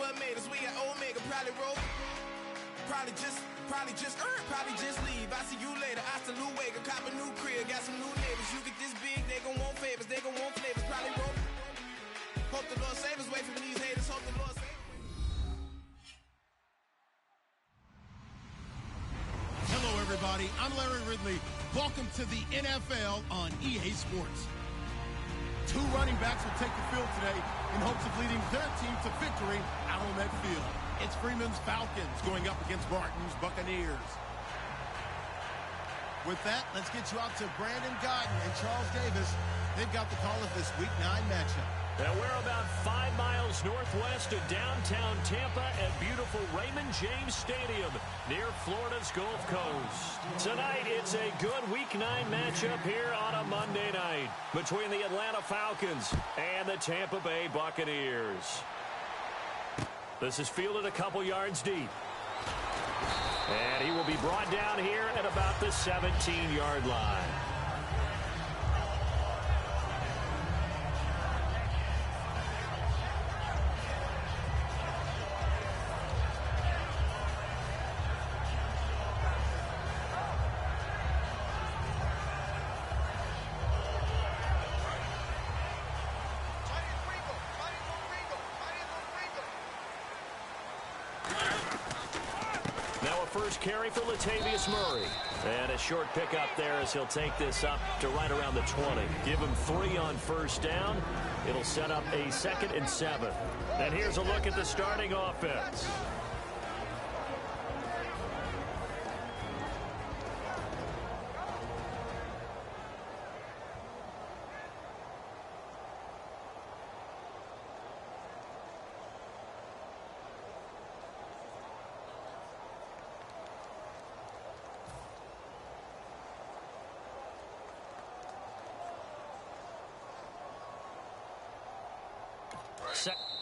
what made us. We got Omega, probably roll. Probably just leave. I see you later. Hasta luego. Cop a new crib. Got some new neighbors. You get this big, they gon' want favors. They gon' want flavors. Probably roll. Hope the Lord save us. Wait from these haters. Hope the Lord save us. Hello, everybody. I'm Larry Ridley. Welcome to the NFL on EA Sports. Two running backs will take the field today in hopes of leading their team to victory out on that field. It's Freeman's Falcons going up against Barton's Buccaneers. With that, let's get you out to Brandon Guyton and Charles Davis. They've got the call of this Week 9 matchup. Now we're about 5 miles northwest of downtown Tampa at beautiful Raymond James Stadium near Florida's Gulf Coast. Tonight, it's a good Week 9 matchup here on a Monday night between the Atlanta Falcons and the Tampa Bay Buccaneers. This is fielded a couple yards deep. And he will be brought down here at about the 17-yard line. First carry for Latavius Murray. And a short pickup there as he'll take this up to right around the 20. Give him 3 on first down. It'll set up a 2nd and 7. And here's a look at the starting offense.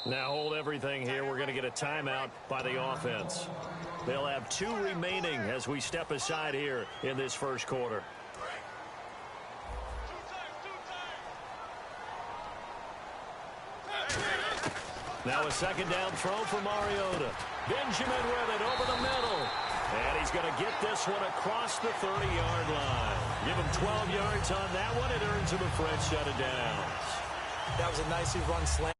Now hold everything here. We're going to get a timeout by the offense. They'll have 2 remaining as we step aside here in this first quarter. Now a 2nd down throw for Mariota. Benjamin with it over the middle. And he's going to get this one across the 30-yard line. Give him 12 yards on that one. It earns him a French set of downs. That was a nicely run slant.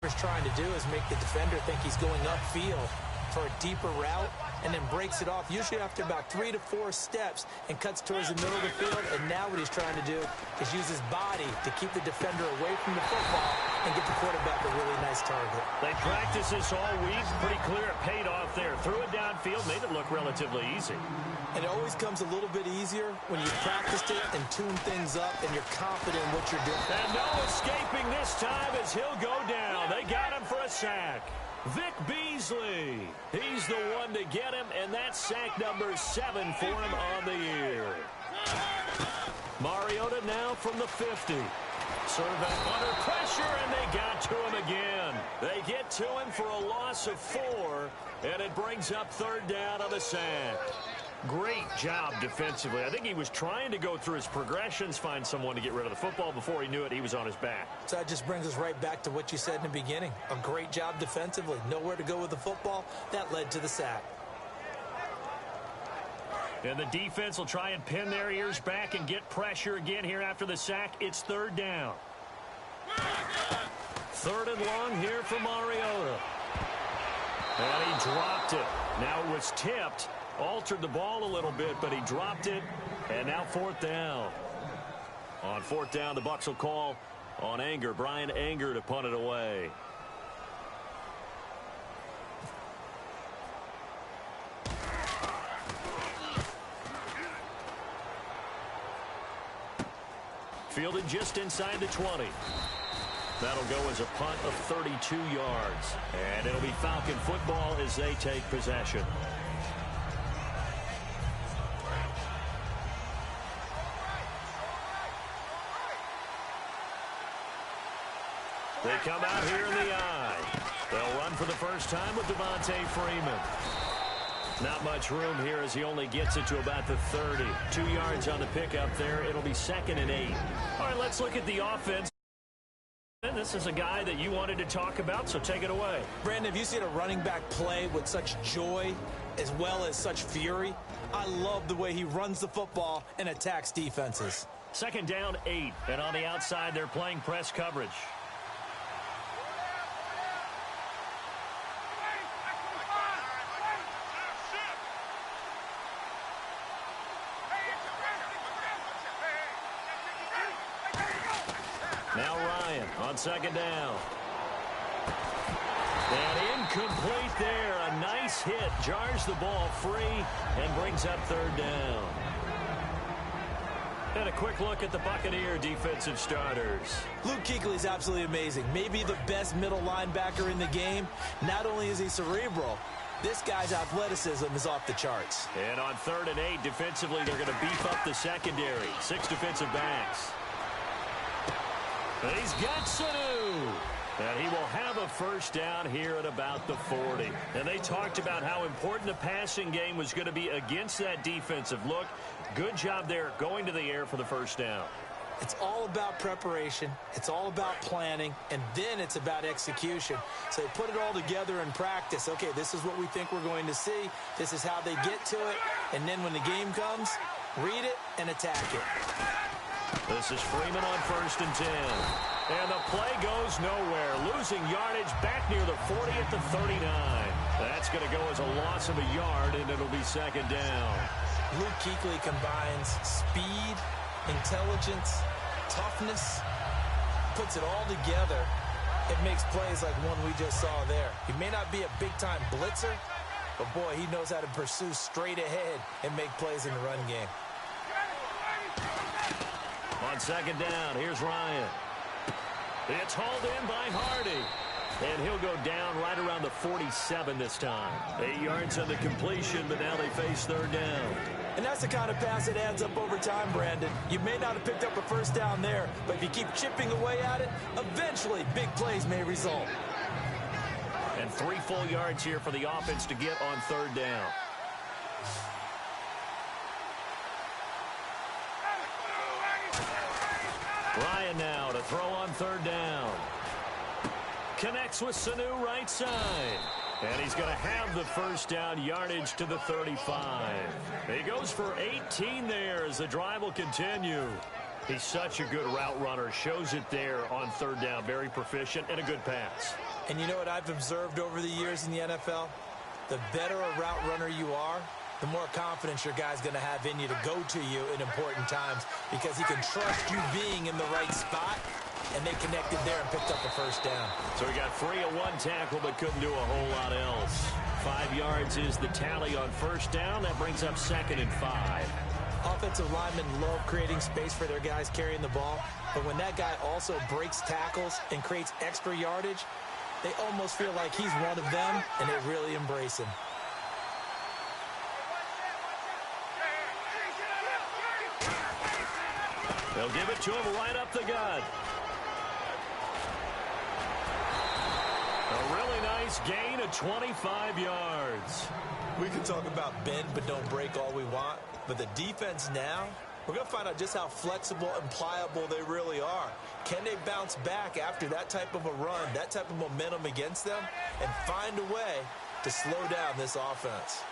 What he's trying to do is make the defender think he's going upfield for a deeper route and then breaks it off, usually after about 3 to 4 steps, and cuts towards the middle of the field. And now what he's trying to do is use his body to keep the defender away from the football and get the quarterback a really nice target. They practiced this all week. Pretty clear it paid off there. Threw it downfield, made it look relatively easy. And it always comes a little bit easier when you've practiced it and tuned things up and you're confident in what you're doing. And no escaping this time as he'll go down. They got him for a sack. Vic Beasley. He's the one to get him, and that's sack number 7 for him on the year. Mariota now from the 50. Survey under pressure, and they got to him again. They get to him for a loss of 4, and it brings up 3rd down on the sack. Great job defensively. I think he was trying to go through his progressions, find someone to get rid of the football. Before he knew it, he was on his back. So that just brings us right back to what you said in the beginning. A great job defensively. Nowhere to go with the football. That led to the sack. And the defense will try and pin their ears back and get pressure again here after the sack. It's 3rd down. 3rd and long here for Mariota. And he dropped it. Now it was tipped. Altered the ball a little bit, but he dropped it. And now 4th down. On 4th down, the Bucs will call on Anger. Brian Anger to punt it away. Fielded just inside the 20. That'll go as a punt of 32 yards. And it'll be Falcon football as they take possession. They come out here in the eye. They'll run for the first time with Devontae Freeman. Not much room here as he only gets it to about the 30. 2 yards on the pickup there. It'll be 2nd and 8. All right, let's look at the offense. this is a guy that you wanted to talk about, so take it away. Brandon, have you seen a running back play with such joy as well as such fury? I love the way he runs the football and attacks defenses. 2nd down, 8. And on the outside, they're playing press coverage. Now Ryan on 2nd down. And incomplete there. A nice hit. Jars the ball free and brings up 3rd down. And a quick look at the Buccaneer defensive starters. Luke Kuechly is absolutely amazing. Maybe the best middle linebacker in the game. Not only is he cerebral, this guy's athleticism is off the charts. And on 3rd and 8, defensively, they're going to beef up the secondary. 6 defensive backs. He's got Sanu. And he will have a 1st down here at about the 40. And they talked about how important the passing game was going to be against that defensive look. Good job there going to the air for the 1st down. It's all about preparation. It's all about planning. And then it's about execution. So they put it all together in practice. Okay, this is what we think we're going to see. This is how they get to it. And then when the game comes, read it and attack it. This is Freeman on 1st and 10. And the play goes nowhere. Losing yardage back near the 40 at the 39. That's going to go as a loss of a yard, and it'll be 2nd down. Luke Kuechly combines speed, intelligence, toughness, puts it all together. It makes plays like one we just saw there. He may not be a big-time blitzer, but, boy, he knows how to pursue straight ahead and make plays in the run game. On 2nd down, here's Ryan. It's hauled in by Hardy. And he'll go down right around the 47 this time. 8 yards on the completion, but now they face 3rd down. And that's the kind of pass that adds up over time, Brandon. You may not have picked up a 1st down there, but if you keep chipping away at it, eventually big plays may result. And 3 full yards here for the offense to get on 3rd down. Ryan now to throw on 3rd down. Connects with Sanu right side. And he's going to have the 1st down, yardage to the 35. He goes for 18 there as the drive will continue. He's such a good route runner. Shows it there on 3rd down. Very proficient and a good pass. And you know what I've observed over the years in the NFL? The better a route runner you are, the more confidence your guy's going to have in you to go to you in important times because he can trust you being in the right spot, and they connected there and picked up a 1st down. So he got free of 1 tackle but couldn't do a whole lot else. 5 yards is the tally on 1st down. That brings up 2nd and 5. Offensive linemen love creating space for their guys carrying the ball, but when that guy also breaks tackles and creates extra yardage, they almost feel like he's one of them, and they really embrace him. They'll give it to him right up the gut. A really nice gain of 25 yards. We can talk about bend but don't break all we want, but the defense now, we're going to find out just how flexible and pliable they really are. Can they bounce back after that type of a run, that type of momentum against them, and find a way to slow down this offense?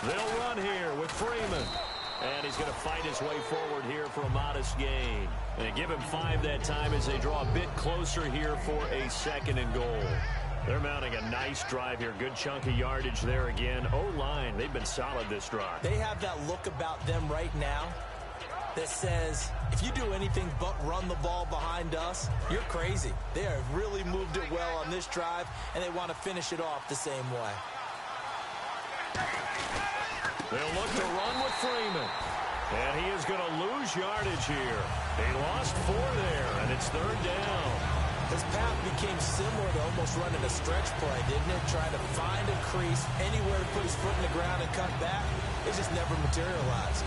They'll run here with Freeman. And he's going to fight his way forward here for a modest gain. And give him 5 that time as they draw a bit closer here for a 2nd and goal. They're mounting a nice drive here. Good chunk of yardage there again. O-line, they've been solid this drive. They have that look about them right now that says, if you do anything but run the ball behind us, you're crazy. They have really moved it well on this drive, and they want to finish it off the same way. They'll look to run with Freeman. And he is going to lose yardage here. He lost 4 there, and it's 3rd down. His path became similar to almost running a stretch play, didn't it? Trying to find a crease, anywhere to put his foot in the ground and cut back. It just never materialized.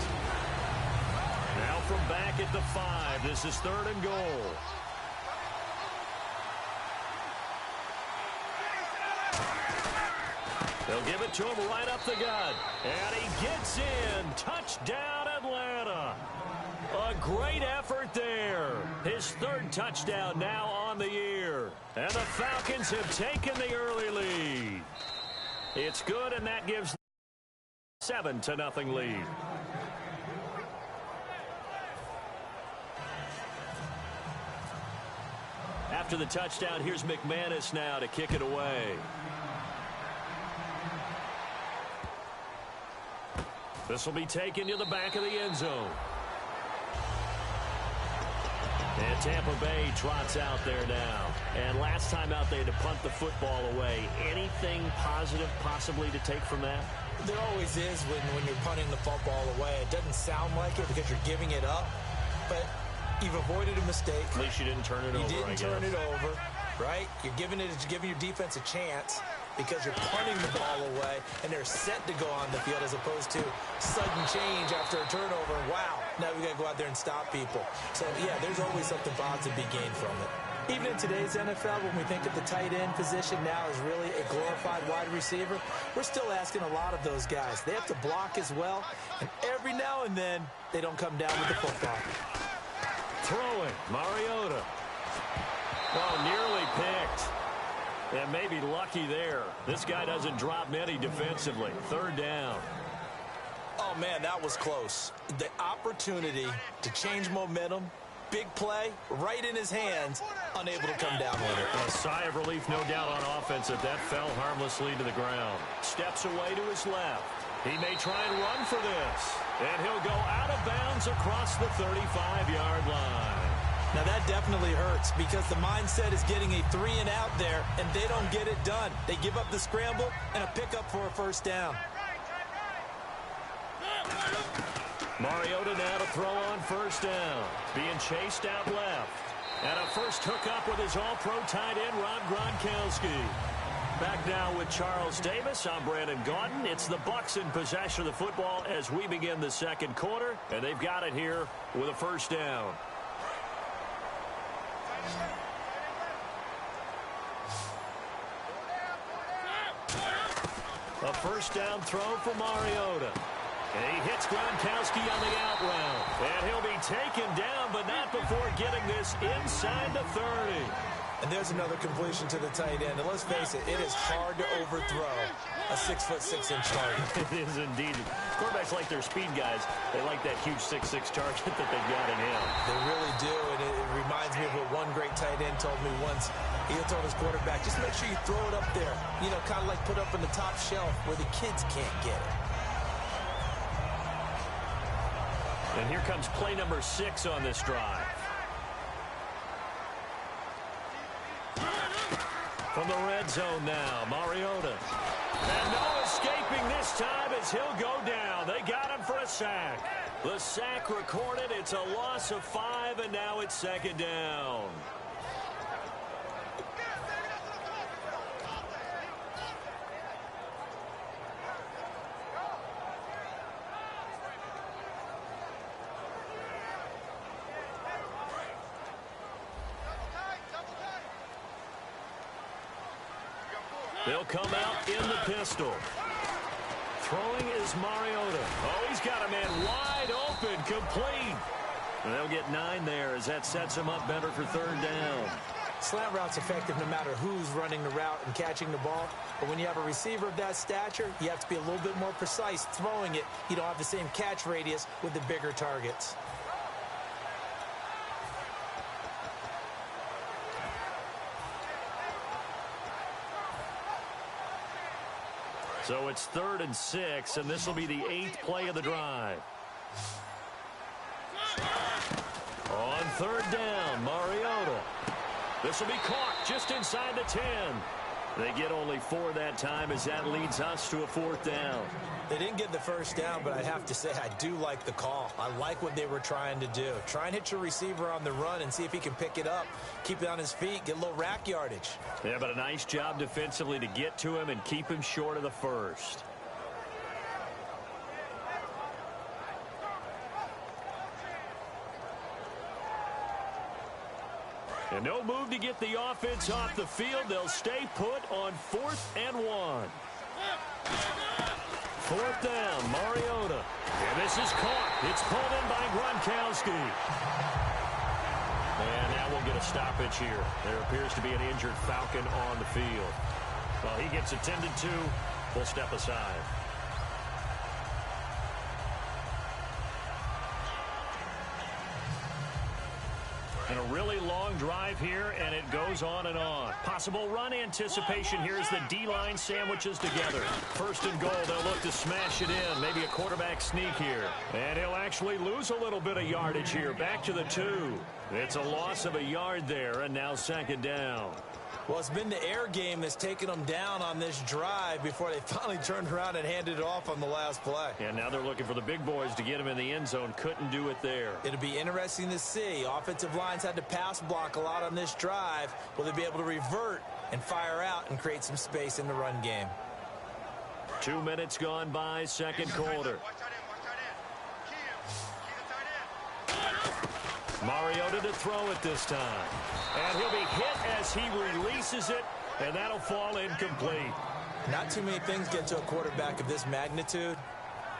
Now from back at the 5, this is 3rd and goal. They'll give it to him right up the gut. And he gets in. Touchdown, Atlanta. A great effort there. His third touchdown now on the year. And the Falcons have taken the early lead. It's good, and that gives 7-0 lead. After the touchdown, here's McManus now to kick it away. This will be taken to the back of the end zone. And Tampa Bay trots out there now. And last time out, they had to punt the football away. Anything positive possibly to take from that? There always is when you're punting the football away. It doesn't sound like it because you're giving it up, but you've avoided a mistake. At least you didn't turn it over, You didn't turn it over, right? You're giving your defense a chance because you're punting the ball away, and they're set to go on the field as opposed to sudden change after a turnover. Wow, now we got to go out there and stop people. So, yeah, there's always something positive to be gained from it. Even in today's NFL, when we think of the tight end position now as really a glorified wide receiver, we're still asking a lot of those guys. They have to block as well, and every now and then they don't come down with the football. Throwing, Mariota. Oh, nearly picked. And maybe lucky there. This guy doesn't drop many defensively. Third down. Oh, man, that was close. The opportunity to change momentum, big play, right in his hands, unable to come down with it. A sigh of relief, no doubt, on offense if that fell harmlessly to the ground. Steps away to his left. He may try and run for this. And he'll go out of bounds across the 35-yard line. Now, that definitely hurts because the mindset is getting a 3-and-out there, and they don't get it done. They give up the scramble and a pickup for a first down. Mariota now to throw on first down. Being chased out left. And a first hookup with his all-pro tight end, Rob Gronkowski. Back now with Charles Davis. I'm Brandon Gaudin. It's the Bucs in possession of the football as we begin the second quarter, and they've got it here with a first down. A first down throw for Mariota. And he hits Gronkowski on the out route. And he'll be taken down, but not before getting this inside the 30. And there's another completion to the tight end. And let's face it, it is hard to overthrow a 6'6" target. It is indeed. Quarterbacks like their speed guys. They like that huge 6'6" target that they've got in him. They really do, and it reminds me of what one great tight end told me once. He told his quarterback, just make sure you throw it up there. You know, kind of like put up on the top shelf where the kids can't get it. And here comes play number 6 on this drive. From the red zone now, Mariota. And no escaping this time as he'll go down. They got him for a sack. The sack recorded. It's a loss of 5, and now it's second down. They'll come out in the pistol. Throwing is Mariota. Oh, he's got a man wide open, complete. And they'll get 9 there as that sets him up better for third down. Slant route's effective no matter who's running the route and catching the ball. But when you have a receiver of that stature, you have to be a little bit more precise throwing it. You don't have the same catch radius with the bigger targets. So it's 3rd and 6, and this will be the 8th play of the drive. On third down, Mariota. This will be caught just inside the 10. They get only 4 that time as that leads us to a 4th down. They didn't get the first down, but I have to say I do like the call. I like what they were trying to do. Try and hit your receiver on the run and see if he can pick it up. Keep it on his feet, get a little rack yardage. Yeah, but a nice job defensively to get to him and keep him short of the first. And no move to get the offense off the field. They'll stay put on 4th and 1. 4th down, Mariota. And this is caught. It's pulled in by Gronkowski. And now we'll get a stoppage here. There appears to be an injured Falcon on the field. Well, he gets attended to. We'll step aside. And a really long drive here, and it goes on and on. Possible run anticipation. Here's the D-line sandwiches together. 1st and goal, they'll look to smash it in. Maybe a quarterback sneak here. And he'll actually lose a little bit of yardage here. Back to the 2. It's a loss of a yard there, and now 2nd down. Well, it's been the air game that's taken them down on this drive before they finally turned around and handed it off on the last play. And now they're looking for the big boys to get him in the end zone. Couldn't do it there. It'll be interesting to see. Offensive lines had to pass block a lot on this drive. Will they be able to revert and fire out and create some space in the run game? 2 minutes gone by, 2nd quarter. Mariota to throw it this time. And he'll be hit as he releases it, and that'll fall incomplete. Not too many things get to a quarterback of this magnitude,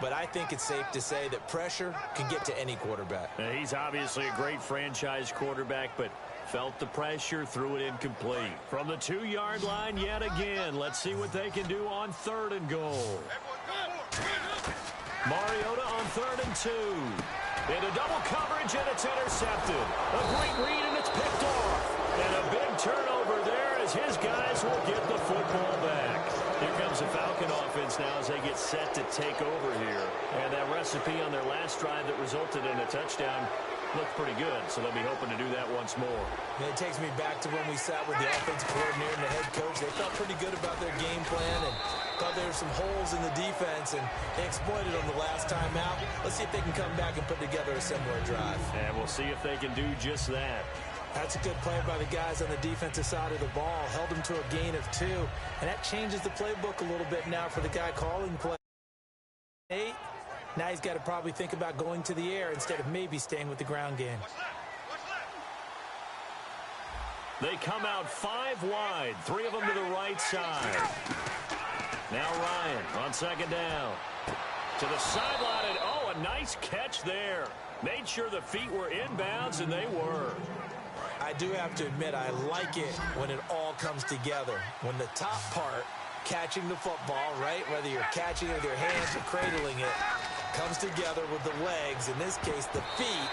but I think it's safe to say that pressure can get to any quarterback. Now, he's obviously a great franchise quarterback, but felt the pressure, threw it incomplete. From the 2-yard line yet again. Let's see what they can do on 3rd and goal. Mariota on 3rd and 2. Into double coverage, and it's intercepted. A great read, and it's picked off. And a big turnover there as his guys will get the football back. Here comes the Falcon offense now as they get set to take over here. And that recipe on their last drive that resulted in a touchdown looked pretty good, so they'll be hoping to do that once more. And it takes me back to when we sat with the offensive coordinator and the head coach. They felt pretty good about their game plan and thought there were some holes in the defense, and they exploited them the last time out. Let's see if they can come back and put together a similar drive. And we'll see if they can do just that. That's a good play by the guys on the defensive side of the ball. Held them to a gain of 2, and that changes the playbook a little bit now for the guy calling play. 8. Now he's got to probably think about going to the air instead of maybe staying with the ground game. They come out 5 wide, 3 of them to the right side. Now Ryan on 2nd down. To the sideline, and oh, a nice catch there. Made sure the feet were inbounds, and they were. I do have to admit, I like it when it all comes together. When the top part, catching the football, right, whether you're catching it with your hands or cradling it, comes together with the legs, in this case the feet,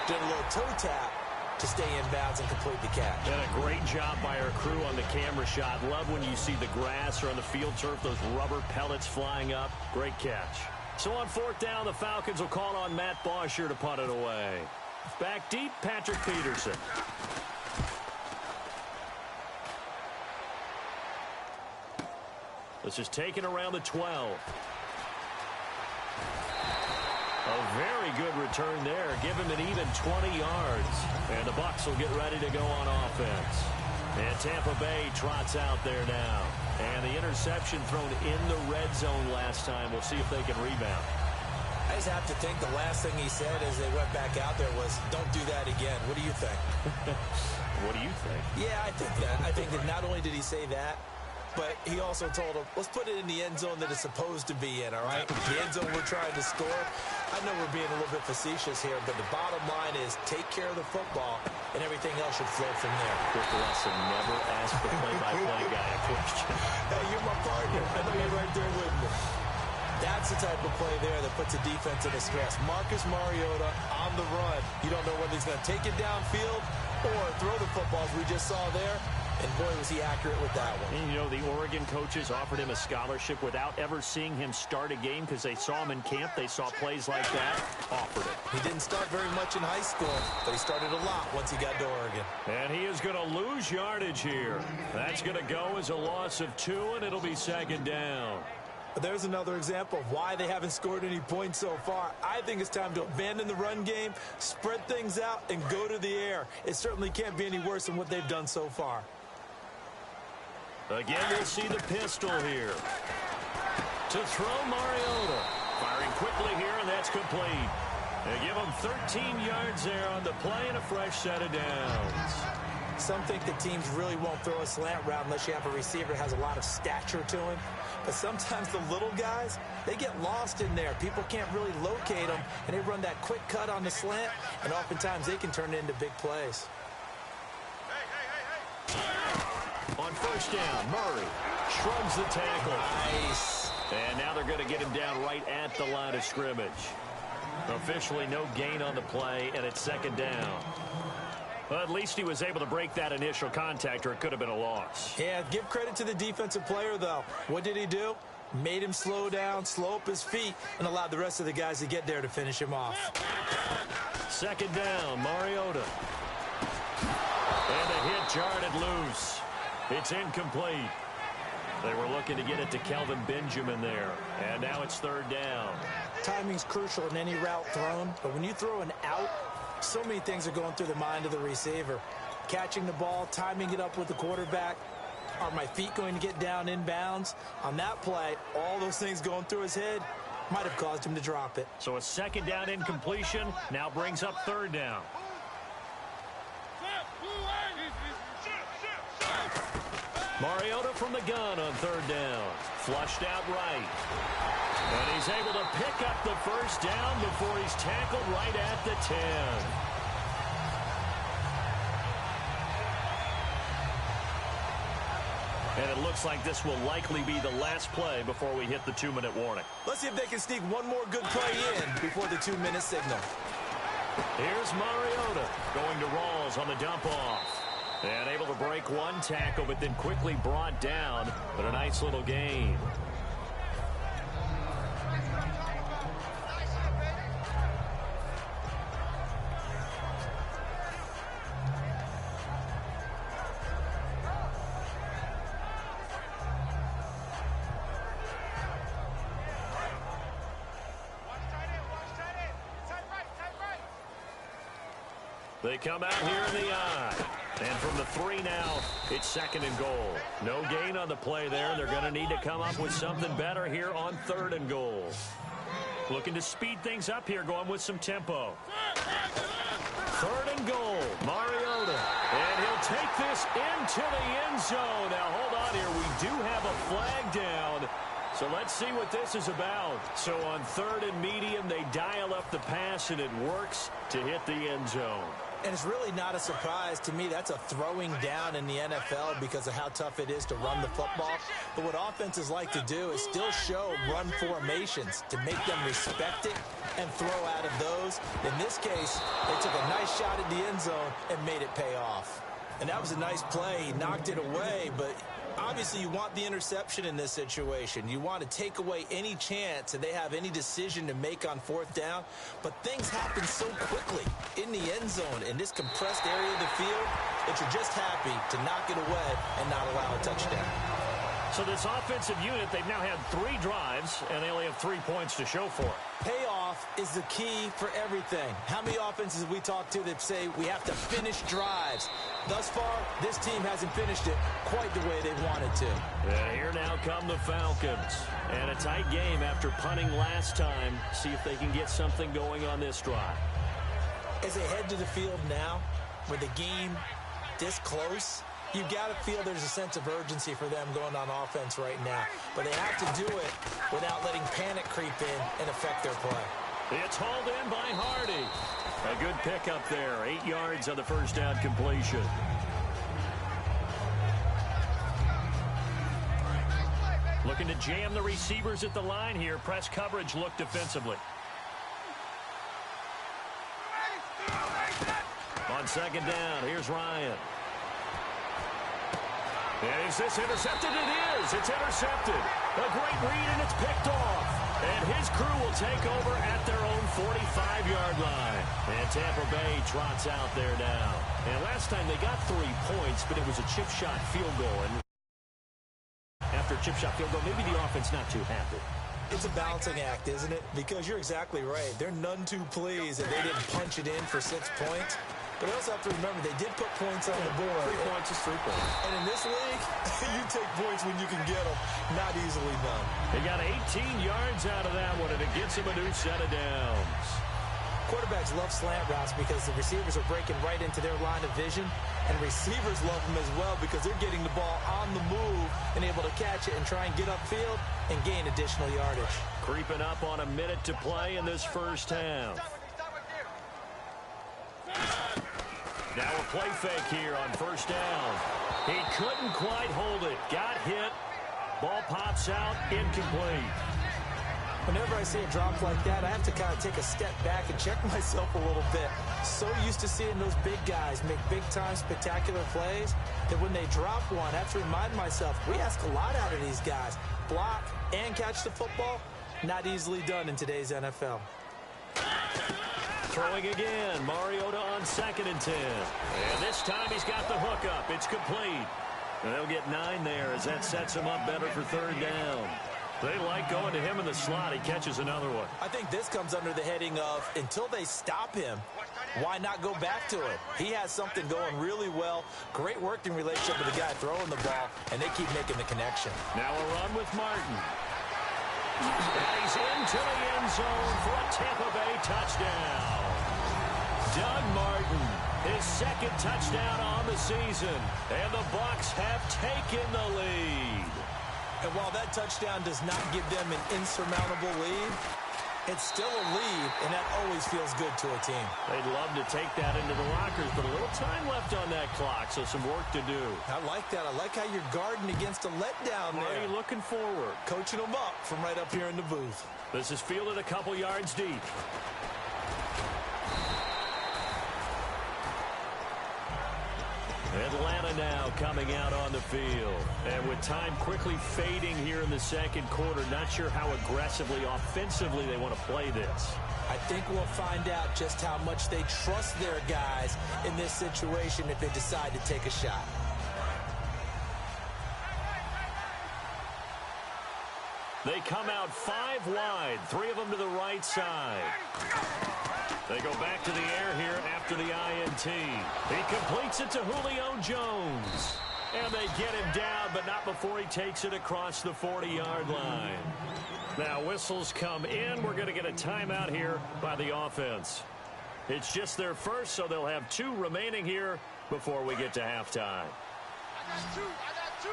doing a little toe tap to stay in bounds and complete the catch. And a great job by our crew on the camera shot. Love when you see the grass or on the field turf, those rubber pellets flying up. Great catch. So on 4th down, the Falcons will call on Matt Bosher to punt it away. Back deep, Patrick Peterson. This is taken around the 12. A very good return there. Give him an even 20 yards. And the Bucs will get ready to go on offense. And Tampa Bay trots out there now. And the interception thrown in the red zone last time. We'll see if they can rebound. I just have to think the last thing he said as they went back out there was, don't do that again. What do you think? What do you think? Yeah, I think that. I think that not only did he say that, but he also told him, let's put it in the end zone that it's supposed to be in, all right? The end zone we're trying to score. I know we're being a little bit facetious here, but the bottom line is take care of the football, and everything else should flow from there. Quick lesson, never ask the play-by-play guy a question. Hey, you're my partner. I know you're right there with me. That's the type of play there that puts a defense in a stress. Marcus Mariota on the run. You don't know whether he's going to take it downfield or throw the footballs we just saw there. And boy, was he accurate with that one. And you know, the Oregon coaches offered him a scholarship without ever seeing him start a game because they saw him in camp. They saw plays like that, offered it. He didn't start very much in high school, but he started a lot once he got to Oregon. And he is going to lose yardage here. That's going to go as a loss of 2, and it'll be 2nd down. But there's another example of why they haven't scored any points so far. I think it's time to abandon the run game, spread things out, and go to the air. It certainly can't be any worse than what they've done so far. Again, we'll see the pistol here. To throw Mariota. Firing quickly here, and that's complete. They give him 13 yards there on the play and a fresh set of downs. Some think the teams really won't throw a slant route unless you have a receiver that has a lot of stature to him. But sometimes the little guys, they get lost in there. People can't really locate them, and they run that quick cut on the slant, and oftentimes they can turn it into big plays. On first down, Murray shrugs the tackle. Nice. And now they're going to get him down right at the line of scrimmage. Officially no gain on the play, and it's second down. Well, at least he was able to break that initial contact, or it could have been a loss. Yeah, give credit to the defensive player, though. What did he do? Made him slow down, slow up his feet, and allowed the rest of the guys to get there to finish him off. Second down, Mariota. And the hit jarred it loose. It's incomplete. They were looking to get it to Kelvin Benjamin there. And now it's third down. Timing's crucial in any route thrown, but when you throw an out, so many things are going through the mind of the receiver. Catching the ball, timing it up with the quarterback. Are my feet going to get down inbounds? On that play, all those things going through his head might have caused him to drop it. So a second down incompletion now brings up third down. Mariota from the gun on third down. Flushed out right. And he's able to pick up the first down before he's tackled right at the 10. And it looks like this will likely be the last play before we hit the 2-minute warning. Let's see if they can sneak one more good play in before the 2-minute signal. Here's Mariota going to Rawls on the dump off. And able to break one tackle, but then quickly brought down. But a nice little gain. They come out here in the eye. And from the 3 now, it's second and goal. No gain on the play there. They're going to need to come up with something better here on third and goal. Looking to speed things up here, going with some tempo. Third and goal, Mariota. And he'll take this into the end zone. Now, hold on here. We do have a flag down. So let's see what this is about. So on third and medium, they dial up the pass, and it works to hit the end zone. And it's really not a surprise to me. That's a throwing down in the NFL because of how tough it is to run the football. But what offenses like to do is still show run formations to make them respect it and throw out of those. In this case, they took a nice shot at the end zone and made it pay off. And that was a nice play. He knocked it away, but obviously you want the interception in this situation. You want to take away any chance that they have any decision to make on fourth down. But things happen so quickly in the end zone in this compressed area of the field that you're just happy to knock it away and not allow a touchdown. So this offensive unit, they've now had 3 drives, and they only have 3 points to show for it. Payoff is the key for everything. How many offenses have we talked to that say we have to finish drives? Thus far, this team hasn't finished it quite the way they wanted to. And here now come the Falcons. And a tight game after punting last time. See if they can get something going on this drive. As they head to the field now, with the game this close, you've got to feel there's a sense of urgency for them going on offense right now. But they have to do it without letting panic creep in and affect their play. It's hauled in by Hardy. A good pickup there. 8 yards on the first down completion. Looking to jam the receivers at the line here. Press coverage look defensively. On second down, here's Ryan. Is this intercepted? It is. It's intercepted. A great read, and it's picked off. And his crew will take over at their own 45-yard line. And Tampa Bay trots out there now. And last time they got 3 points, but it was a chip shot field goal. And after a chip shot field goal, maybe the offense not too happy. It's a balancing act, isn't it? Because you're exactly right. They're none too pleased that they didn't punch it in for 6 points. But I also have to remember they did put points on the board. 3 points is 3 points. And in this league, you take points when you can get them. Not easily done. They got 18 yards out of that one, and it gets them a new set of downs. Quarterbacks love slant routes because the receivers are breaking right into their line of vision, and receivers love them as well because they're getting the ball on the move and able to catch it and try and get upfield and gain additional yardage. Creeping up on a minute to play in this first half. Now a play fake here on first down. He couldn't quite hold it. Got hit. Ball pops out. Incomplete. Whenever I see a drop like that, I have to kind of take a step back and check myself a little bit. So used to seeing those big guys make big-time spectacular plays that when they drop one, I have to remind myself, we ask a lot out of these guys. Block and catch the football, not easily done in today's NFL. Throwing again. Mariota on 2nd and 10. And this time he's got the hook up. It's complete. And they'll get 9 there as that sets him up better for 3rd down. They like going to him in the slot. He catches another one. I think this comes under the heading of until they stop him, why not go back to it? He has something going really well. Great working relationship with the guy throwing the ball, and they keep making the connection. Now a run with Martin. And he's into the end zone for a Tampa Bay touchdown. Doug Martin, his 2nd touchdown on the season. And the Bucs have taken the lead. And while that touchdown does not give them an insurmountable lead, it's still a lead, and that always feels good to a team. They'd love to take that into the lockers, but a little time left on that clock, so some work to do. I like that. I like how you're guarding against a letdown there. Marty looking forward. Coaching them up from right up here in the booth. This is fielded a couple yards deep. Atlanta now coming out on the field. And with time quickly fading here in the 2nd quarter, not sure how aggressively, offensively they want to play this. I think we'll find out just how much they trust their guys in this situation if they decide to take a shot. They come out 5 wide, 3 of them to the right side. They go back to the air here after the INT. He completes it to Julio Jones. And they get him down, but not before he takes it across the 40-yard line. Now whistles come in. We're going to get a timeout here by the offense. It's just their first, so they'll have 2 remaining here before we get to halftime. I got 2.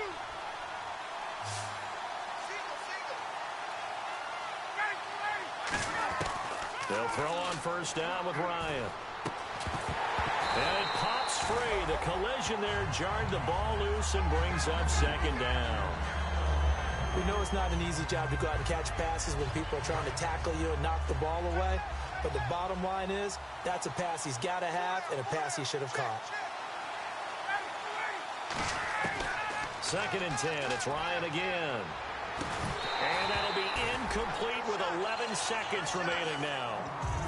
They'll throw on first down with Ryan. And it pops free. The collision there jarred the ball loose and brings up 2nd down. We know it's not an easy job to go out and catch passes when people are trying to tackle you and knock the ball away. But the bottom line is, that's a pass he's got to have and a pass he should have caught. 2nd and 10. It's Ryan again. And that'll be incomplete with 11 seconds remaining now.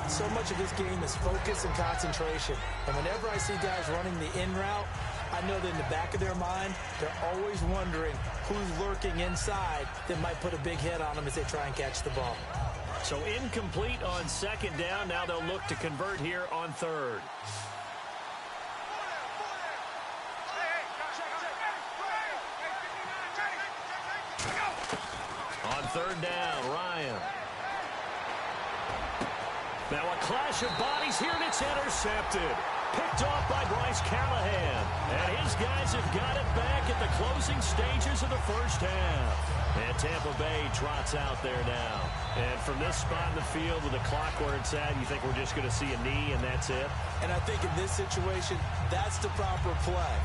So much of this game is focus and concentration. And whenever I see guys running the in route, I know that in the back of their mind, they're always wondering who's lurking inside that might put a big hit on them as they try and catch the ball. So incomplete on 2nd down. Now they'll look to convert here on 3rd. On 3rd down, Ryan. Now a clash of bodies here, and it's intercepted. Picked off by Bryce Callahan. And his guys have got it back at the closing stages of the first half. And Tampa Bay trots out there now. And from this spot in the field with the clock where it's at, you think we're just going to see a knee and that's it? And I think in this situation, that's the proper play.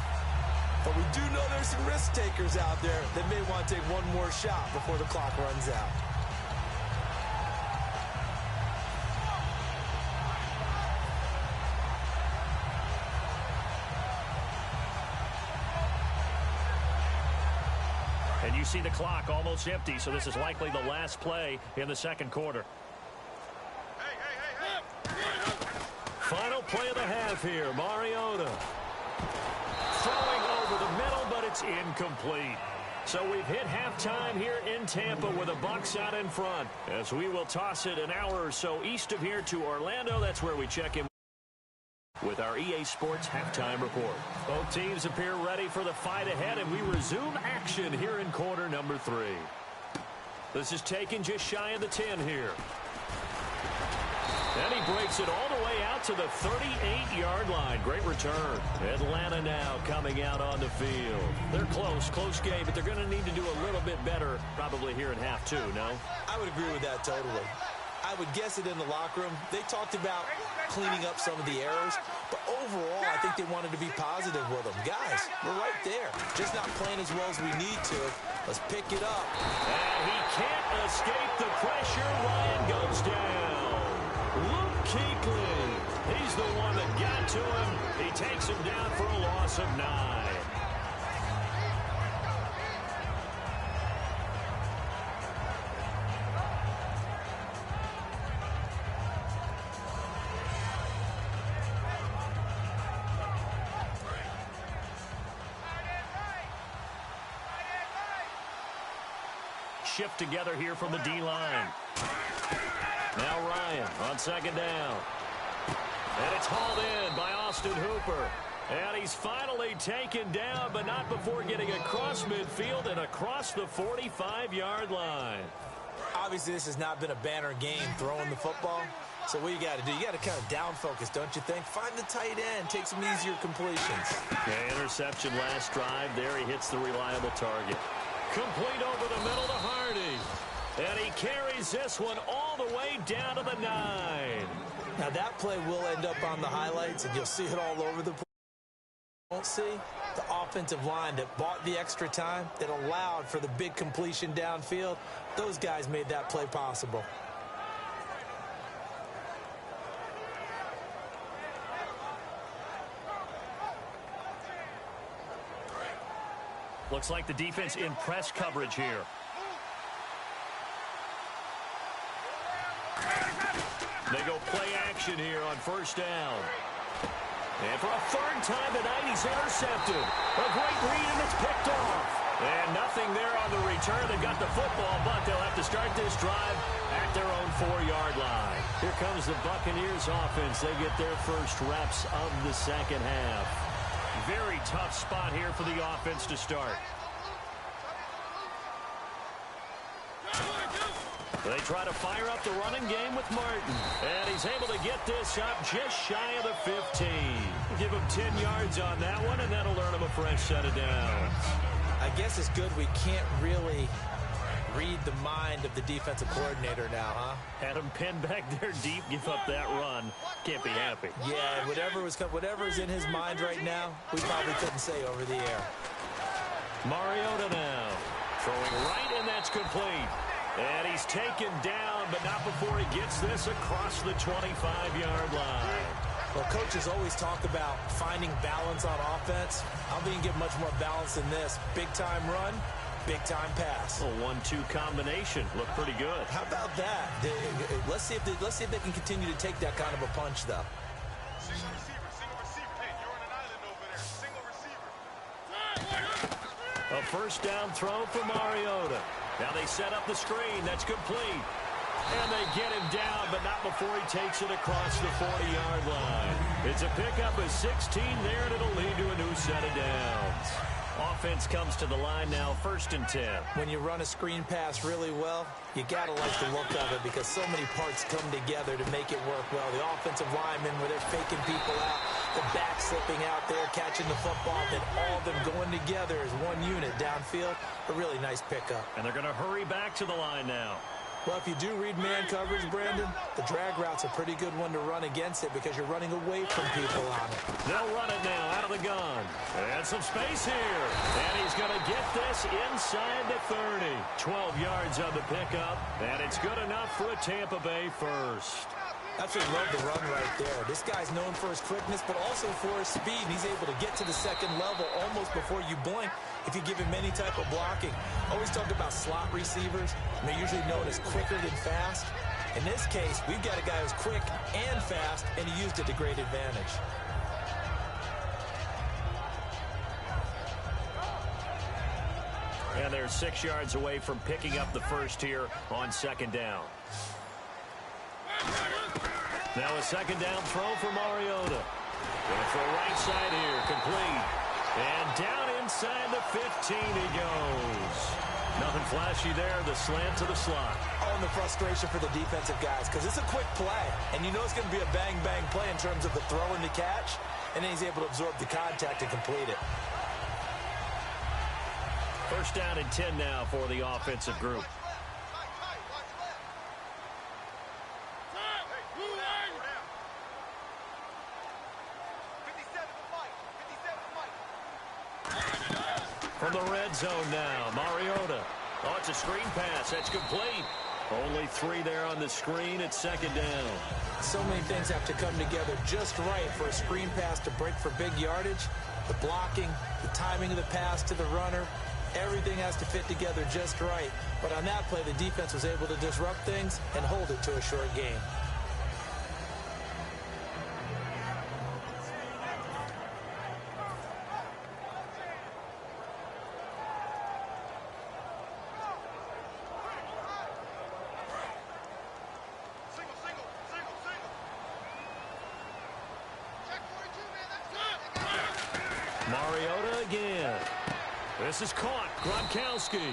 But we do know there's some risk takers out there that may want to take one more shot before the clock runs out. And you see the clock almost empty, so this is likely the last play in the 2nd quarter. Final play of the half here, Mariota. Throwing over the middle, but it's incomplete. So we've hit halftime here in Tampa with the Bucs out in front. As we will toss it an hour or so east of here to Orlando. That's where we check in with our EA Sports halftime report. Both teams appear ready for the fight ahead, and we resume action here in quarter number 3. This is taken just shy of the 10 here. And he breaks it all the way out to the 38-yard line. Great return. Atlanta now coming out on the field. They're close game, but they're going to need to do a little bit better probably here in half two, no? I would agree with that totally. I would guess it in the locker room. They talked about cleaning up some of the errors, but overall, I think they wanted to be positive with them. Guys, we're right there. Just not playing as well as we need to. Let's pick it up. And he can't escape the pressure. Ryan goes down. Luke Kuechly. He's the one that got to him. He takes him down for a loss of 9. Shift together here from the D-line. Now Ryan on second down. And it's hauled in by Austin Hooper. And he's finally taken down, but not before getting across midfield and across the 45-yard line. Obviously, this has not been a banner game throwing the football. So what you got to do, you got to kind of down focus, don't you think? Find the tight end, take some easier completions. Yeah, interception last drive. There he hits the reliable target. Complete over the middle to Hardy. And he carries this one all the way down to the 9. Now that play will end up on the highlights, and you'll see it all over the place. Won't see the offensive line that bought the extra time, that allowed for the big completion downfield. Those guys made that play possible. Looks like the defense in press coverage here. They go play action here on first down. And for a third time tonight, he's intercepted. A great read, and it's picked off. And nothing there on the return. They got the football, but they'll have to start this drive at their own 4-yard line. Here comes the Buccaneers offense. They get their first reps of the second half. Very tough spot here for the offense to start. They try to fire up the running game with Martin. And he's able to get this up just shy of the 15. Give him 10 yards on that one, and that'll earn him a fresh set of downs. I guess it's good we can't really read the mind of the defensive coordinator now, huh? Had him pinned back there deep, give up that run. Can't be happy. Yeah, whatever's in his mind right now, we probably couldn't say over the air. Mariota now. Throwing right, and that's complete. And he's taken down, but not before he gets this across the 25-yard line. Well, coaches always talk about finding balance on offense. I don't think you can get much more balance than this. Big-time run, big-time pass. A 1-2 combination. Looked pretty good. How about that? Let's see if they can continue to take that kind of a punch, though. Single receiver. Hey, you're on an island over there. Single receiver. A first down throw for Mariota. Now they set up the screen. That's complete. And they get him down, but not before he takes it across the 40-yard line. It's a pickup of 16 there, and it'll lead to a new set of downs. Offense comes to the line now, 1st and 10. When you run a screen pass really well, you got to like the look of it because so many parts come together to make it work well. The offensive linemen, where they're faking people out, the back slipping out there, catching the football, then all of them going together as one unit downfield. A really nice pickup. And they're going to hurry back to the line now. Well, if you do read man coverage, Brandon, the drag route's a pretty good one to run against it because you're running away from people on it. They'll run it now out of the gun. And some space here. And he's going to get this inside the 30. 12 yards on the pickup. And it's good enough for a Tampa Bay first. Absolutely love the run right there. This guy's known for his quickness, but also for his speed. And he's able to get to the second level almost before you blink if you give him any type of blocking. Always talked about slot receivers, and they're usually known as quicker than fast. In this case, we've got a guy who's quick and fast, and he used it to great advantage. And they're 6 yards away from picking up the first here on second down. Now a second down throw for Mariota. Going for a right side here, complete. And down inside the 15 he goes. Nothing flashy there. The slant to the slot. Oh, and the frustration for the defensive guys, because it's a quick play, and you know it's going to be a bang-bang play in terms of the throw and the catch, and then he's able to absorb the contact and complete it. First down and 10 now for the offensive group. From the red zone now, Mariota. Oh, it's a screen pass. That's complete. Only 3 there on the screen. It's second down. So many things have to come together just right for a screen pass to break for big yardage. The blocking, the timing of the pass to the runner, everything has to fit together just right. But on that play, the defense was able to disrupt things and hold it to a short game. Mariota again. This is caught. Gronkowski.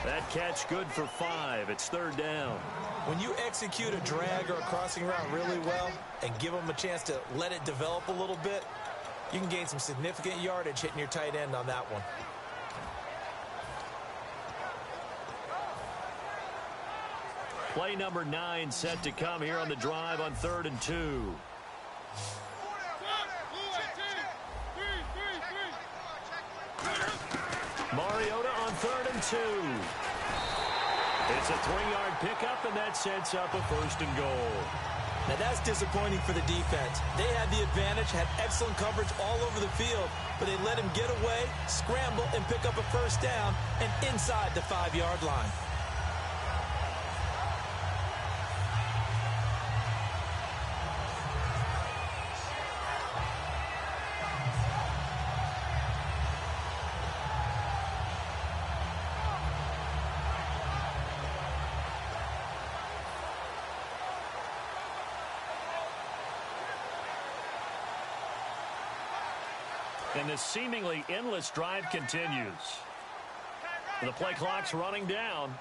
That catch good for 5. It's third down. When you execute a drag or a crossing route really well and give them a chance to let it develop a little bit, you can gain some significant yardage hitting your tight end on that one. Play number 9 set to come here on the drive on 3rd and 2. Mariota on 3rd and 2. It's a 3-yard pickup, and that sets up a 1st and goal. Now that's disappointing for the defense. They had the advantage, had excellent coverage all over the field, but they let him get away, scramble, and pick up a 1st down and inside the 5-yard line. And this seemingly endless drive continues. The play clock's running down.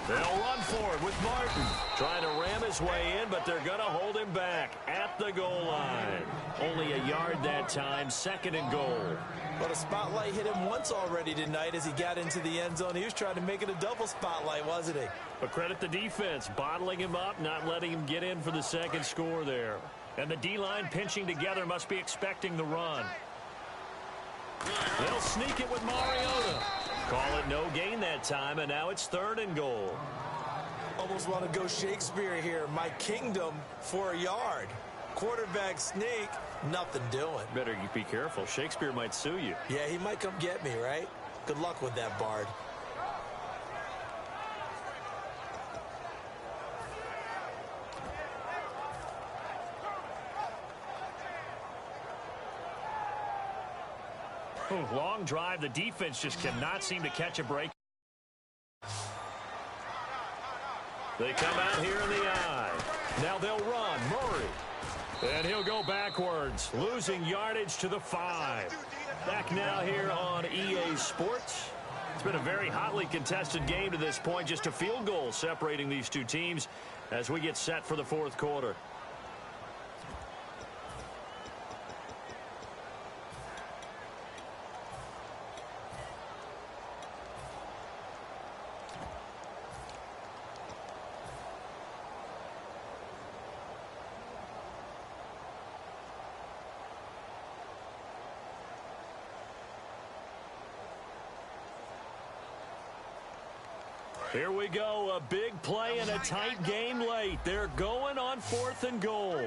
They'll run for it with Martin. Trying to ram his way in, but they're going to hold him back at the goal line. Only a yard that time, 2nd and goal. But a spotlight hit him once already tonight as he got into the end zone. He was trying to make it a double spotlight, wasn't he? But credit the defense, bottling him up, not letting him get in for the 2nd score there. And the D-line pinching together must be expecting the run. They'll sneak it with Mariota. Call it no gain that time, and now it's 3rd and goal. Almost want to go Shakespeare here. My kingdom for a yard. Quarterback sneak, nothing doing. Better you be careful. Shakespeare might sue you. Yeah, he might come get me, right? Good luck with that, Bard. Long drive. The defense just cannot seem to catch a break. They come out here in the eye. Now they'll run. Murray. And he'll go backwards, losing yardage to the 5. Back now here on EA Sports. It's been a very hotly contested game to this point. Just a field goal separating these two teams as we get set for the 4th quarter. Here we go, a big play and a tight game late. They're going on 4th and goal.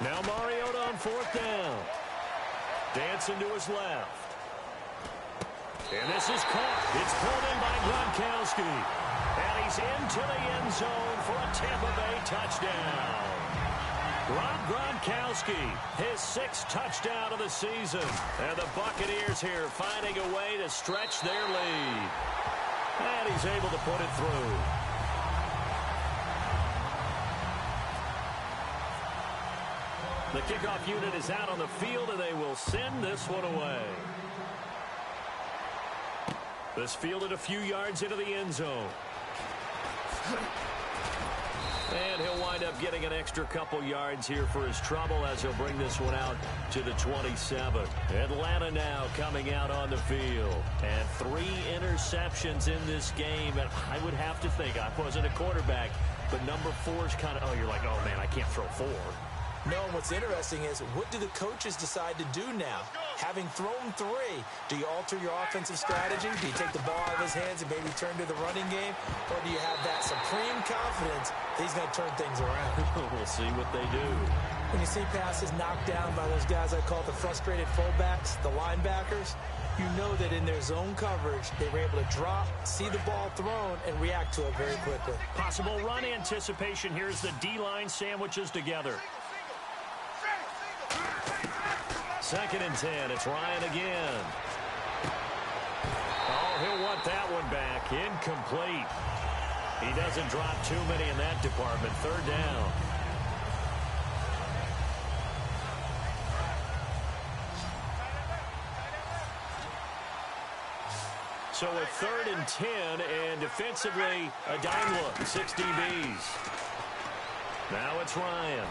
Now Mariota on 4th down. Dancing to his left. And this is caught. It's pulled in by Gronkowski. And he's into the end zone for a Tampa Bay touchdown. Gronkowski, his 6th touchdown of the season. And the Buccaneers here finding a way to stretch their lead. And he's able to put it through. The kickoff unit is out on the field, and they will send this one away. This fielded a few yards into the end zone. And he'll wind up getting an extra couple yards here for his trouble as he'll bring this one out to the 27. Atlanta now coming out on the field. And 3 interceptions in this game. And I would have to think, I wasn't a quarterback, but number 4 is kind of, you're like, oh, man, I can't throw 4. No, and what's interesting is, what do the coaches decide to do now? Having thrown 3, do you alter your offensive strategy? Do you take the ball out of his hands and maybe turn to the running game? Or do you have that supreme confidence that he's going to turn things around? We'll see what they do. When you see passes knocked down by those guys I call the frustrated fullbacks, the linebackers, you know that in their zone coverage, they were able to drop, see the ball thrown, and react to it very quickly. Possible run anticipation. Here's the D-line sandwiches together. 2nd and 10. It's Ryan again. Oh, he'll want that one back. Incomplete. He doesn't drop too many in that department. 3rd down. So a 3rd and 10, and defensively, a dime look. 6 DBs. Now it's Ryan.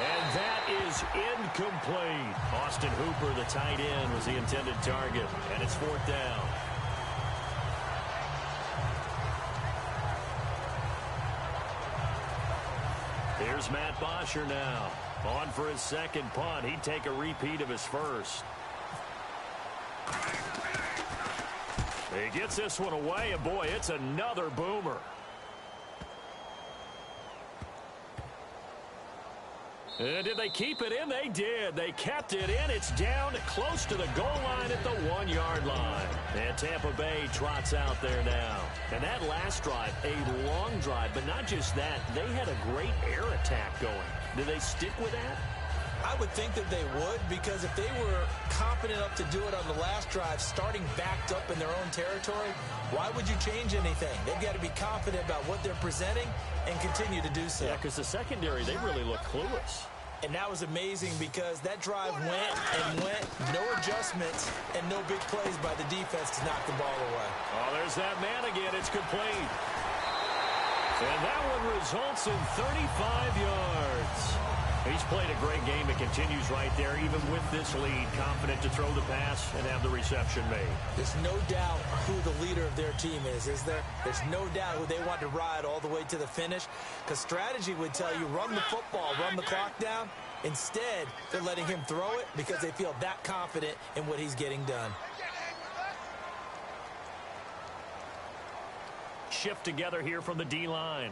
And that is incomplete. Austin Hooper, the tight end, was the intended target. And it's 4th down. Here's Matt Bosher now. On for his 2nd punt. He'd take a repeat of his first. He gets this one away, and boy, it's another boomer. Did they keep it in? They did. They kept it in. It's down close to the goal line at the 1-yard line. And Tampa Bay trots out there now. And that last drive, a long drive, but not just that. They had a great air attack going. Do they stick with that? I would think that they would, because if they were confident enough to do it on the last drive, starting backed up in their own territory, why would you change anything? They've got to be confident about what they're presenting and continue to do so. Yeah, because the secondary, they really look clueless. And that was amazing because that drive went and went, no adjustments, and no big plays by the defense to knock the ball away. Oh, there's that man again. It's complete. And that one results in 35 yards. He's played a great game. It continues right there, even with this lead, confident to throw the pass and have the reception made. There's no doubt who the leader of their team is there? There's no doubt who they want to ride all the way to the finish, because strategy would tell you run the football, run the clock down. Instead, they're letting him throw it because they feel that confident in what he's getting done. Shift together here from the D-line.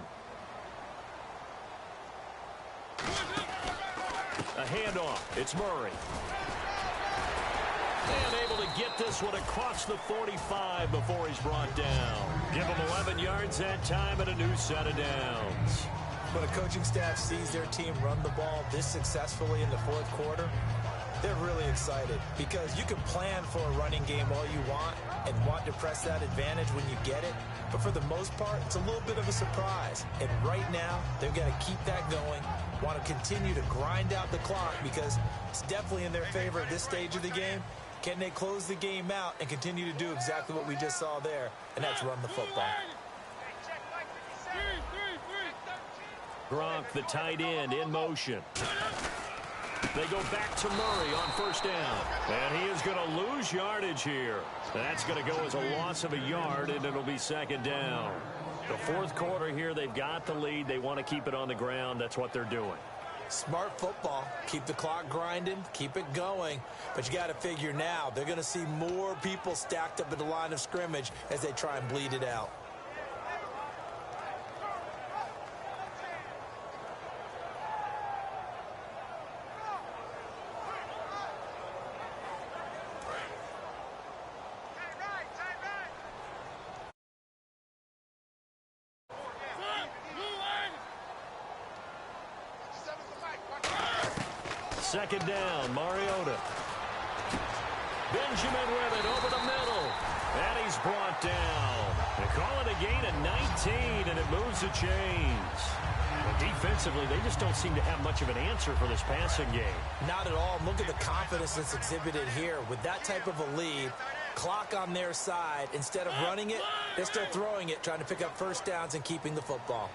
A handoff. It's Murray. And able to get this one across the 45 before he's brought down. Give him 11 yards that time and a new set of downs. When a coaching staff sees their team run the ball this successfully in the 4th quarter, they're really excited, because you can plan for a running game all you want and want to press that advantage when you get it. But for the most part, it's a little bit of a surprise. And right now, they've got to keep that going, want to continue to grind out the clock, because it's definitely in their favor at this stage of the game. Can they close the game out and continue to do exactly what we just saw there, and that's run the football? Gronk, the tight end, in motion. They go back to Murray on 1st down. And he is going to lose yardage here. That's going to go as a loss of a yard, and it'll be 2nd down. The 4th quarter here, they've got the lead. They want to keep it on the ground. That's what they're doing. Smart football. Keep the clock grinding, keep it going. But you got to figure now, they're going to see more people stacked up at the line of scrimmage as they try and bleed it out. Second down, Mariota. Benjamin with it over the middle. And he's brought down. They call it a gain of 19, and it moves the chains. But defensively, they just don't seem to have much of an answer for this passing game. Not at all. Look at the confidence that's exhibited here. With that type of a lead, clock on their side. Instead of running it, they're still throwing it, trying to pick up first downs and keeping the football.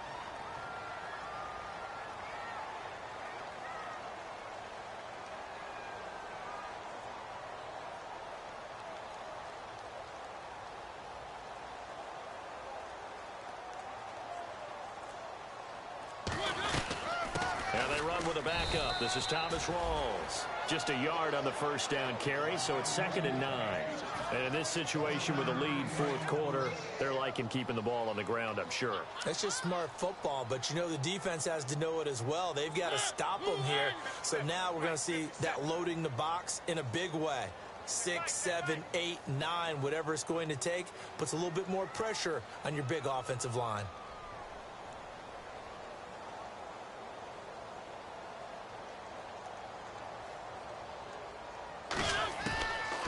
With a backup, this is Thomas Rawls. Just a yard on the first down carry, so it's 2nd and 9. And in this situation with a lead fourth quarter, they're liking keeping the ball on the ground, I'm sure. That's just smart football, but you know the defense has to know it as well. They've got to stop them here. So now we're going to see that loading the box in a big way. 6, 7, 8, 9, whatever it's going to take, puts a little bit more pressure on your big offensive line.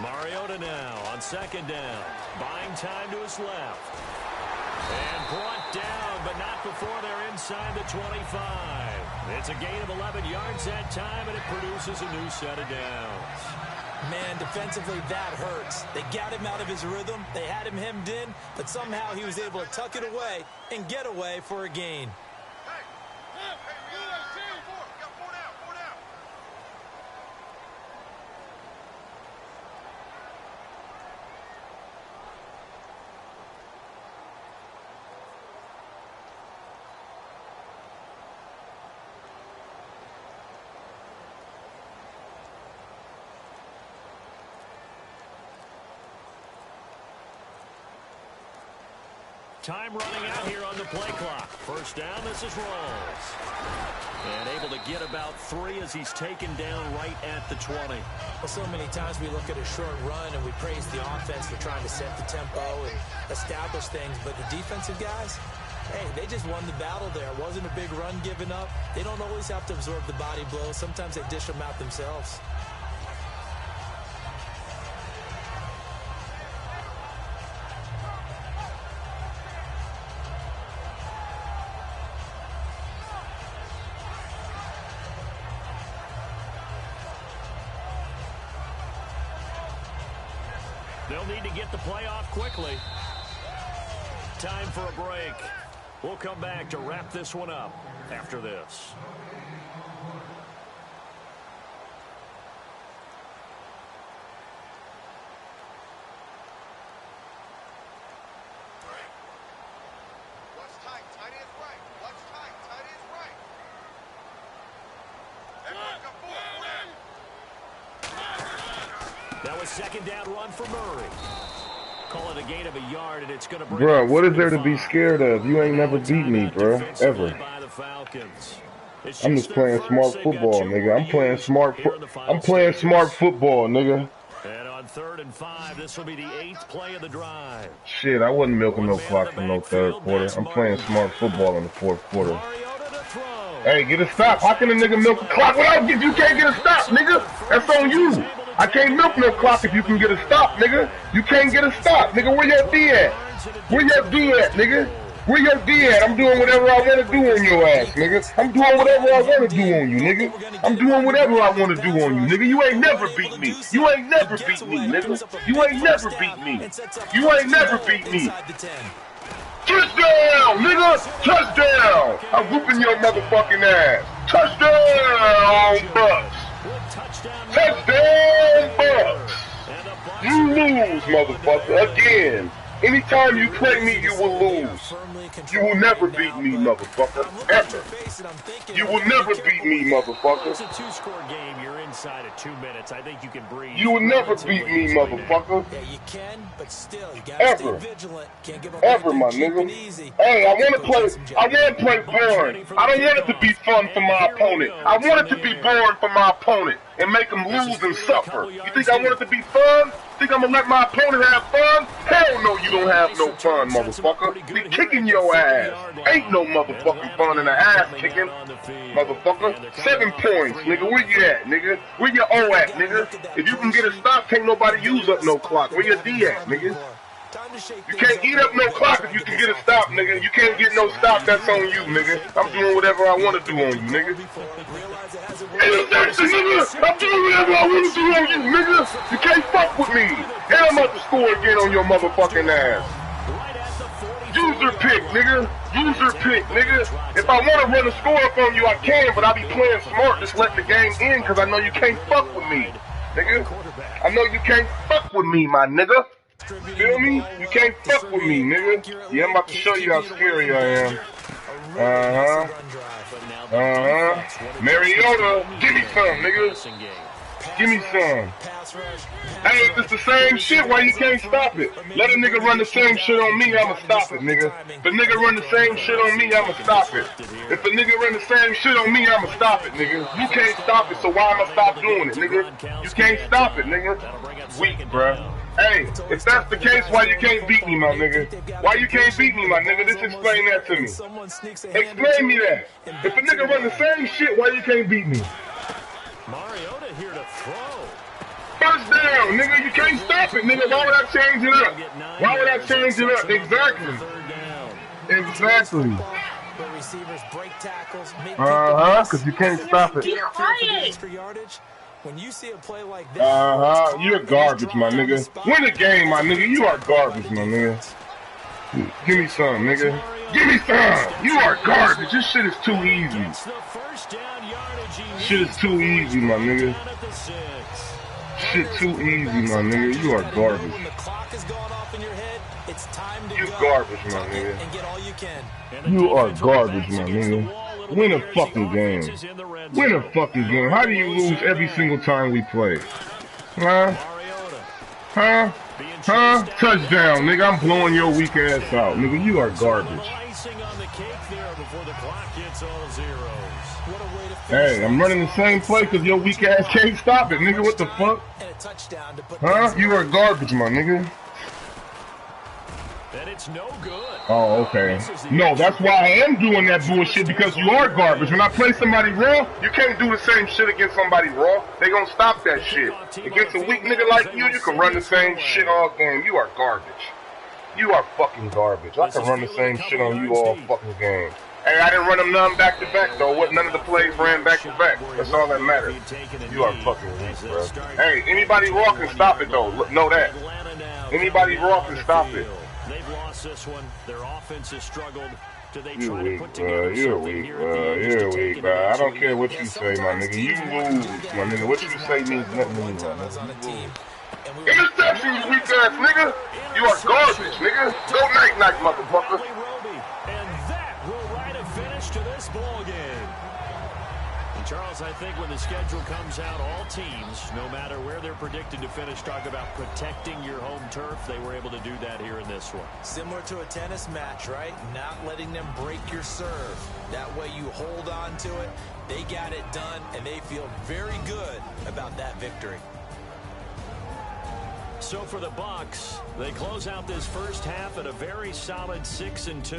Mariota now on 2nd down. Buying time to his left. And brought down, but not before they're inside the 25. It's a gain of 11 yards that time, and it produces a new set of downs. Man, defensively, that hurts. They got him out of his rhythm. They had him hemmed in, but somehow he was able to tuck it away and get away for a gain. Time running out here on the play clock. First down, this is Rawls. And able to get about 3 as he's taken down right at the 20. Well, so many times we look at a short run and we praise the offense for trying to set the tempo and establish things. But the defensive guys, hey, they just won the battle there. It wasn't a big run given up. They don't always have to absorb the body blows. Sometimes they dish them out themselves. They'll need to get the play off quickly. Time for a break. We'll come back to wrap this one up after this. What's tight? Tight is right. What's tight? Tight is right. That was 2nd down run for Murray. Call it a gain of a yard, and it's going to bring. Bro, what is there to be scared of? You ain't never beat me, bro. Ever. I'm just playing smart football, nigga. I'm playing smart football, nigga. And on 3rd and 5, this will be the 8th play of the drive. Shit, I wasn't milking no clock for no 3rd quarter. I'm playing smart football in the 4th quarter. Hey, get a stop. How can a nigga milk a clock without you can't get a stop, nigga? That's on you. I can't milk no clock if you can get a stop, nigga. You can't get a stop, nigga. Where your D at? Where your D at, nigga? Where your D at? I'm doing whatever I want to do on your ass, nigga. I'm doing whatever I want to do on you, nigga. I'm doing whatever I want to do on you, nigga. You ain't never beat me. You ain't never beat me, nigga. You ain't never beat me. You ain't never beat me. Touchdown, nigga! Touchdown! I'm whooping your motherfucking ass. Touchdown, Bucks! Touchdown, Bucks! You lose, motherfucker, again. Anytime you play me, you will lose. You will never beat me, motherfucker. Ever. You will never beat me, motherfucker. It's a 2-score game. You're inside of 2 minutes. I think you can breathe. You will never beat me, motherfucker. Yeah, you can, but still, you gotta stay vigilant. Can't give up ever, my nigga. Hey, I want to play boring. I don't want it to be fun for my opponent. I want it to be boring for my opponent and make him lose and suffer. You think I want it to be fun? Think I'm gonna let my opponent have fun? Hell no, you don't have no fun, motherfucker. Be kicking your ass. Ain't no motherfucking fun in the ass kicking, motherfucker. 7 points, nigga. Where you at, nigga? Where your O at, nigga? If you can get a stop, can't nobody use up no clock. Where your D at, nigga? You can't eat up no clock if you can get a stop, nigga. You can't get no stop, that's on you, nigga. I'm doing whatever I want to do on you, nigga. Hey, that's the nigga. I'm doing whatever I want to do on you, nigga. You can't fuck with me. And I'm about to score again on your motherfucking ass. User pick, nigga. User pick, nigga. If I want to run a score up on you, I can, but I be playing smart, just let the game in, because I know you can't fuck with me, nigga. I know you can't fuck with me, my nigga. Feel me? You can't fuck with me, nigga. Yeah, I'm about to show you how scary I am. Mariota, give me some, nigga. Give me some. Hey, if it's the same shit, why you can't stop it? Let a nigga run the same shit on me, I'ma stop it, nigga. If a nigga run the same shit on me, I'ma stop it. If a nigga run the same shit on me, I'ma stop it, nigga. You can't stop it, so why I'ma stop doing it, nigga? You can't stop it, nigga. Weak, bruh. Hey, if that's the case, why you can't beat me, my nigga? Why you can't beat me, my nigga? Just explain that to me. Explain me that. If a nigga run the same shit, why you can't beat me? Mariota here to throw. First down, nigga. You can't stop it, nigga. Why would I change it up? Why would I change it up? Exactly. Exactly. Because you can't stop it. When you see a play like this, you're garbage, my nigga. Win the game, my nigga. You are garbage, my nigga. Give me some, nigga. Give me some. You are garbage. This shit is too easy. Shit is too easy, my nigga. Shit too easy, my nigga. You are garbage. You garbage, my nigga. You are garbage, my nigga. Win a fucking game. Win a fucking game. How do you lose every single time we play? Huh? Huh? Huh? Touchdown, nigga. I'm blowing your weak ass out, nigga. You are garbage. Hey, I'm running the same play because your weak ass can't stop it, nigga. What the fuck? Huh? You are garbage, my nigga. And it's no good. Oh, okay. No, that's why I am doing that bullshit, because you are garbage. When I play somebody raw, you can't do the same shit against somebody raw. They gonna stop that shit. Against a weak nigga like you can run the same shit all game. You are garbage. You are fucking garbage. I can run the same shit on you all fucking game. Hey, I didn't run them none back to back though. What, none of the plays ran back to back. That's all that matters. You are fucking weak, bro. Hey, anybody raw can stop it though. Know that. Anybody raw can stop it. They've lost this one. Their offense has struggled. Do they You're try weak, to put together You're weak, You're weak, bro. I don't care what you say, my nigga. You lose, my nigga. What you say means nothing to me, my nigga. Interception, you weak ass nigga. You are garbage, nigga. Go night-night, motherfucker. And that will write a finish to this ball game. And Charles, I think when the schedule comes out, all teams, no matter where they're predicted to finish, talk about protecting your home turf. They were able to do that here in this one. Similar to a tennis match, right? Not letting them break your serve. That way you hold on to it. They got it done, and they feel very good about that victory. So for the Bucs, they close out this first half at a very solid 6-2.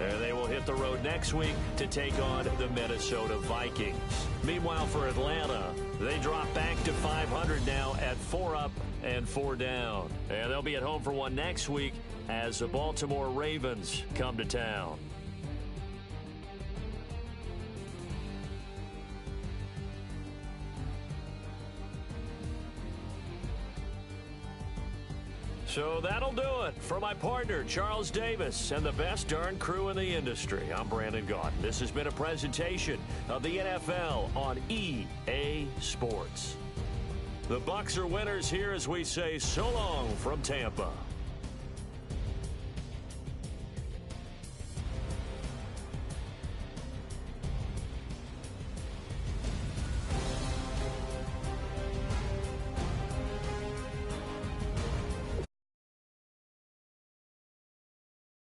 And they will hit the road next week to take on the Minnesota Vikings. Meanwhile, for Atlanta, they drop back to 500 now at 4 up and 4 down. And they'll be at home for one next week as the Baltimore Ravens come to town. So that'll do it for my partner, Charles Davis, and the best darn crew in the industry. I'm Brandon Gaudin. This has been a presentation of the NFL on EA Sports. The Bucs are winners here as we say so long from Tampa.